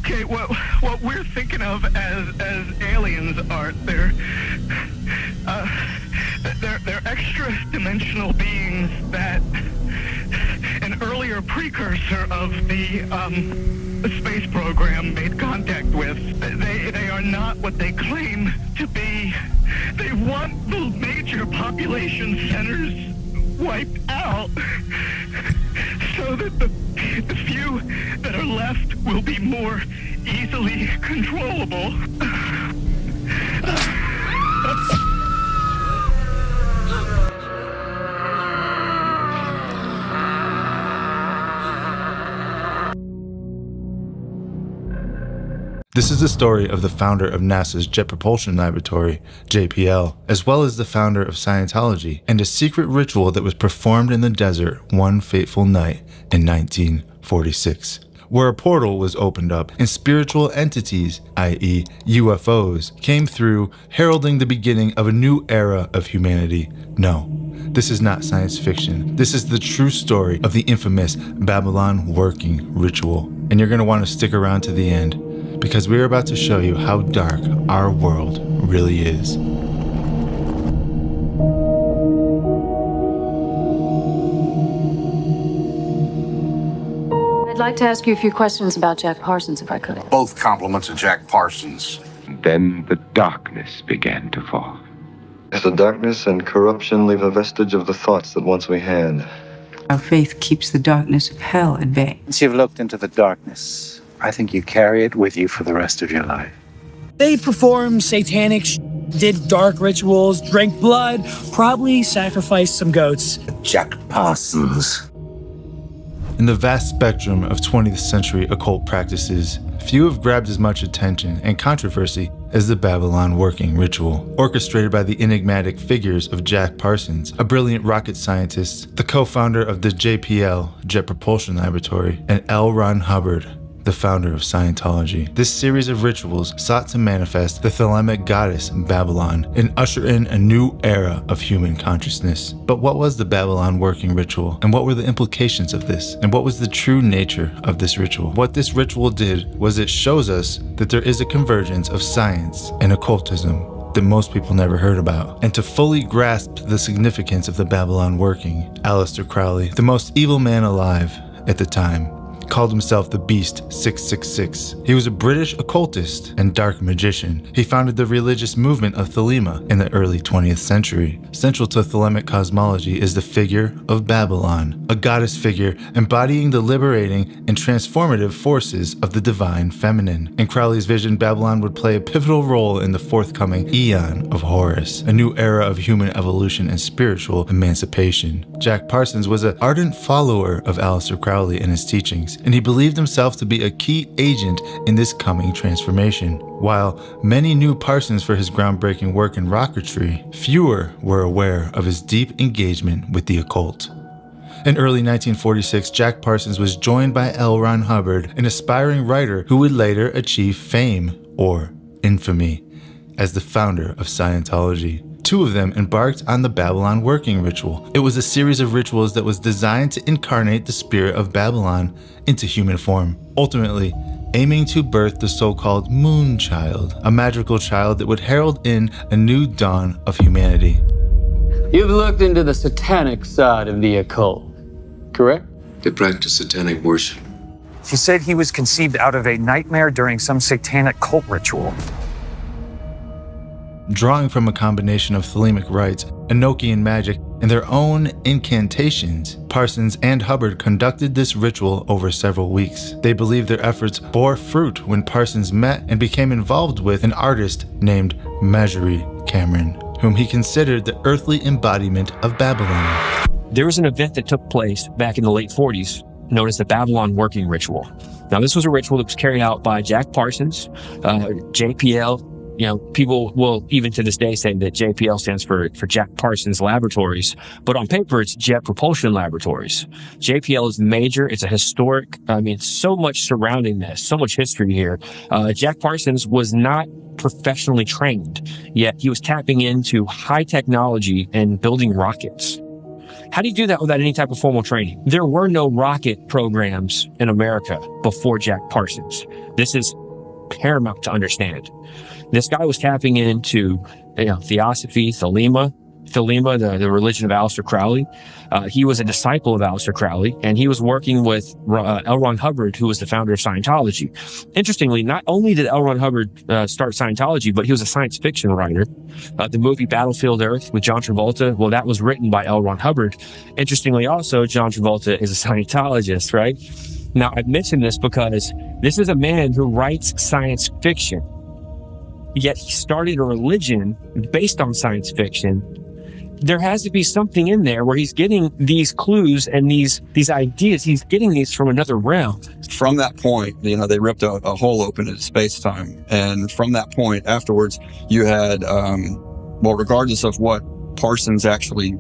Okay, what we're thinking of as aliens, Art, they're extra-dimensional beings that an earlier precursor of the space program made contact with. They are not what they claim to be. They want the major population centers wiped out so that the few that are left will be more easily controllable. This is the story of the founder of NASA's Jet Propulsion Laboratory, JPL, as well as the founder of Scientology, and a secret ritual that was performed in the desert one fateful night in 1946, where a portal was opened up and spiritual entities, i.e. UFOs, came through, heralding the beginning of a new era of humanity. No, this is not science fiction. This is the true story of the infamous Babylon working ritual. And you're going to want to stick around to the end, because we're about to show you how dark our world really is. I'd like to ask you a few questions about Jack Parsons, if I could. Both compliments of Jack Parsons. Then the darkness began to fall. As the darkness and corruption leave a vestige of the thoughts that once we had. Our faith keeps the darkness of hell at bay. Once you've looked into the darkness, I think you carry it with you for the rest of your life. They performed satanic did dark rituals, drank blood, probably sacrificed some goats. Jack Parsons. In the vast spectrum of 20th century occult practices, few have grabbed as much attention and controversy as the Babylon working ritual, orchestrated by the enigmatic figures of Jack Parsons, a brilliant rocket scientist, the co-founder of the JPL, Jet Propulsion Laboratory, and L. Ron Hubbard, the founder of Scientology. This series of rituals sought to manifest the Thelemic goddess Babylon and usher in a new era of human consciousness. But what was the Babylon working ritual? And what were the implications of this? And what was the true nature of this ritual? What this ritual did was it shows us that there is a convergence of science and occultism that most people never heard about. And to fully grasp the significance of the Babylon working, Aleister Crowley, the most evil man alive at the time, called himself the Beast 666. He was a British occultist and dark magician. He founded the religious movement of Thelema in the early 20th century. Central to Thelemic cosmology is the figure of Babylon, a goddess figure embodying the liberating and transformative forces of the divine feminine. In Crowley's vision, Babylon would play a pivotal role in the forthcoming Aeon of Horus, a new era of human evolution and spiritual emancipation. Jack Parsons was an ardent follower of Aleister Crowley and his teachings, and he believed himself to be a key agent in this coming transformation. While many knew Parsons for his groundbreaking work in rocketry, fewer were aware of his deep engagement with the occult. In early 1946, Jack Parsons was joined by L. Ron Hubbard, an aspiring writer who would later achieve fame, or infamy, as the founder of Scientology. Two of them embarked on the Babylon working ritual. It was a series of rituals that was designed to incarnate the spirit of Babylon into human form, ultimately aiming to birth the so-called Moon Child, a magical child that would herald in a new dawn of humanity. You've looked into the satanic side of the occult, correct? They practice satanic worship. She said he was conceived out of a nightmare during some satanic cult ritual. Drawing from a combination of Thelemic rites, Enochian magic, and their own incantations, Parsons and Hubbard conducted this ritual over several weeks. They believe their efforts bore fruit when Parsons met and became involved with an artist named Marjorie Cameron, whom he considered the earthly embodiment of Babylon. There was an event that took place back in the late 40s known as the Babylon working ritual. Now, this was a ritual that was carried out by Jack Parsons, JPL. You know, people will even to this day say that JPL stands for Jack Parsons Laboratories, but on paper it's Jet Propulsion Laboratories. JPL is major. It's a historic, so much surrounding this, so much history here. Jack Parsons was not professionally trained, yet he was tapping into high technology and building rockets. How do you do that without any type of formal training? There were no rocket programs in America before Jack Parsons. This is paramount to understand. This guy was tapping into, theosophy, Thelema, the religion of Aleister Crowley. He was a disciple of Aleister Crowley, and he was working with L. Ron Hubbard, who was the founder of Scientology. Interestingly, not only did L. Ron Hubbard start Scientology, but he was a science fiction writer. The movie Battlefield Earth with John Travolta, well, that was written by L. Ron Hubbard. Interestingly, also, John Travolta is a Scientologist, right? Now, I've mentioned this because this is a man who writes science fiction, yet he started a religion based on science fiction. There has to be something in there where he's getting these clues and these ideas. He's getting these from another realm. From that point, they ripped a hole open in space-time. And from that point afterwards, you had, regardless of what Parsons actually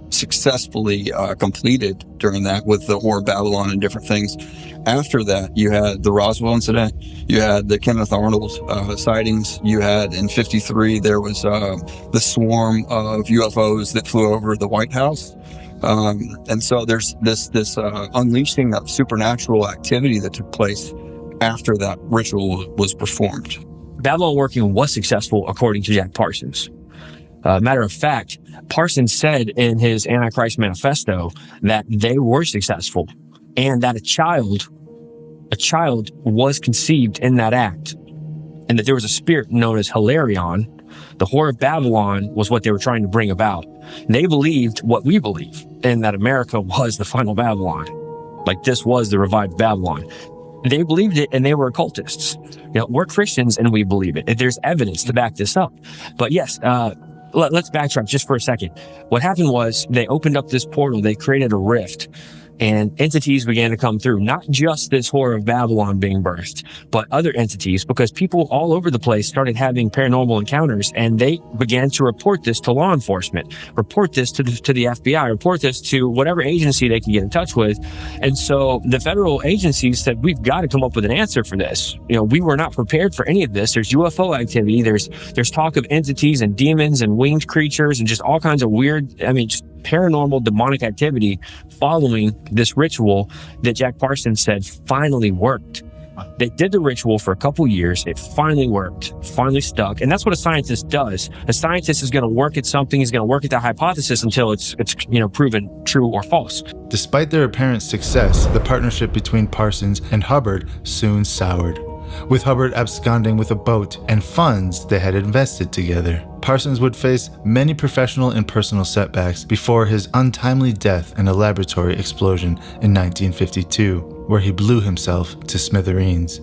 successfully completed during that with the Whore of Babylon and different things. After that, you had the Roswell incident, you had the Kenneth Arnold sightings, you had in 1953, there was the swarm of UFOs that flew over the White House. And so there's this unleashing of supernatural activity that took place after that ritual was performed. Babylon working was successful according to Jack Parsons. Matter of fact, Parsons said in his Antichrist Manifesto that they were successful and that a child was conceived in that act, and that there was a spirit known as Hilarion. The Whore of Babylon was what they were trying to bring about. They believed what we believe, and that America was the final Babylon. Like this was the revived Babylon. They believed it, and they were occultists. We're Christians and we believe it. There's evidence to back this up. But yes, let's backtrack just for a second. What happened was they opened up this portal. They created a rift, and entities began to come through. Not just this Whore of Babylon being birthed, but other entities, because people all over the place started having paranormal encounters, and they began to report this to law enforcement, report this to the FBI, report this to whatever agency they can get in touch with. And so the federal agencies said, we've got to come up with an answer for this. We were not prepared for any of this. There's UFO activity. There's talk of entities and demons and winged creatures and just all kinds of weird, just paranormal demonic activity following this ritual that Jack Parsons said finally worked. They did the ritual for a couple years. It finally worked, finally stuck. And that's what a scientist does. A scientist is going to work at something. He's going to work at that hypothesis until it's proven true or false. Despite their apparent success, the partnership between Parsons and Hubbard soon soured, with Hubbard absconding with a boat and funds they had invested together. Parsons would face many professional and personal setbacks before his untimely death in a laboratory explosion in 1952, where he blew himself to smithereens.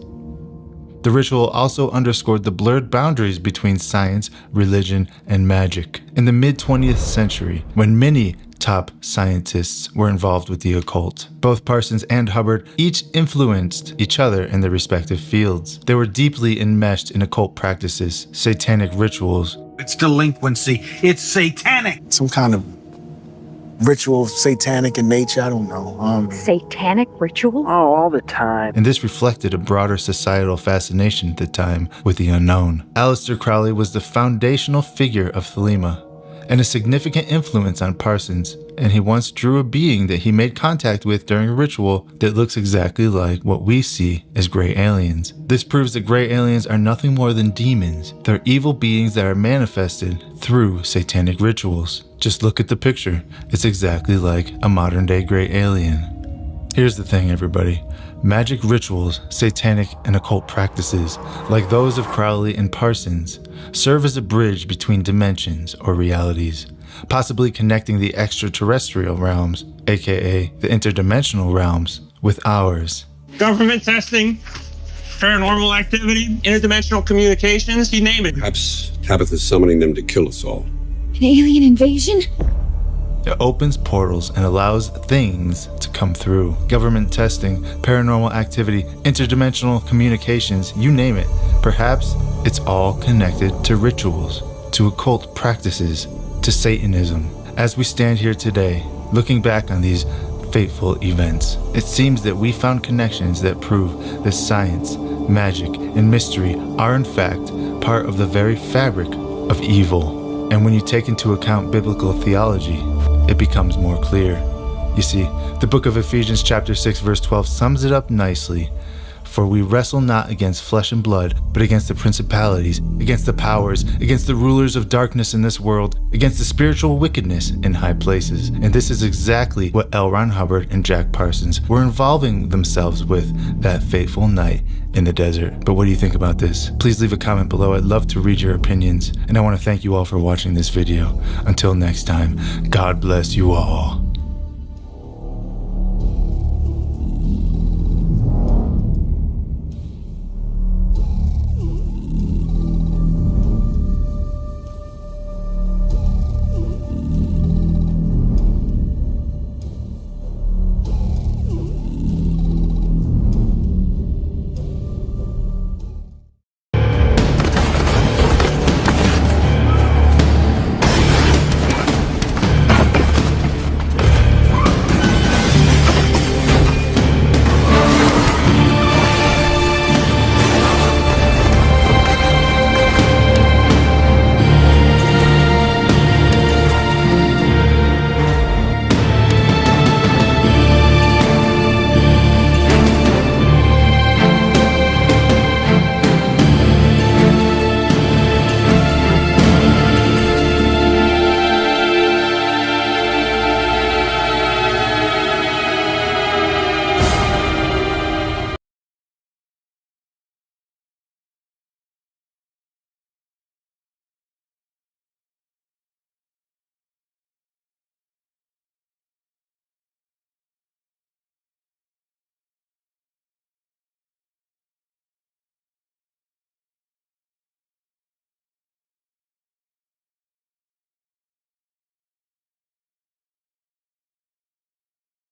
The ritual also underscored the blurred boundaries between science, religion, and magic. In the mid-20th century, when many top scientists were involved with the occult, both Parsons and Hubbard each influenced each other in their respective fields. They were deeply enmeshed in occult practices, satanic rituals. It's delinquency. It's satanic. Some kind of ritual, satanic in nature. I don't know. Satanic ritual? Oh, all the time. And this reflected a broader societal fascination at the time with the unknown. Aleister Crowley was the foundational figure of Thelema and a significant influence on Parsons, and he once drew a being that he made contact with during a ritual that looks exactly like what we see as gray aliens. This proves that gray aliens are nothing more than demons. They're evil beings that are manifested through satanic rituals. Just look at the picture. It's exactly like a modern-day gray alien. Here's the thing, everybody. Magic rituals, satanic and occult practices, like those of Crowley and Parsons, serve as a bridge between dimensions or realities, possibly connecting the extraterrestrial realms, aka the interdimensional realms, with ours. Government testing, paranormal activity, interdimensional communications, you name it. Perhaps Tabitha's summoning them to kill us all. An alien invasion? It opens portals and allows things to come through. Government testing, paranormal activity, interdimensional communications, you name it. Perhaps it's all connected to rituals, to occult practices, to Satanism. As we stand here today, looking back on these fateful events, it seems that we found connections that prove that science, magic, and mystery are in fact part of the very fabric of evil. And when you take into account biblical theology, it becomes more clear. You see, the book of Ephesians chapter 6 verse 12 sums it up nicely. For we wrestle not against flesh and blood, but against the principalities, against the powers, against the rulers of darkness in this world, against the spiritual wickedness in high places. And this is exactly what L. Ron Hubbard and Jack Parsons were involving themselves with that fateful night in the desert. But what do you think about this? Please leave a comment below. I'd love to read your opinions. And I want to thank you all for watching this video. Until next time, God bless you all.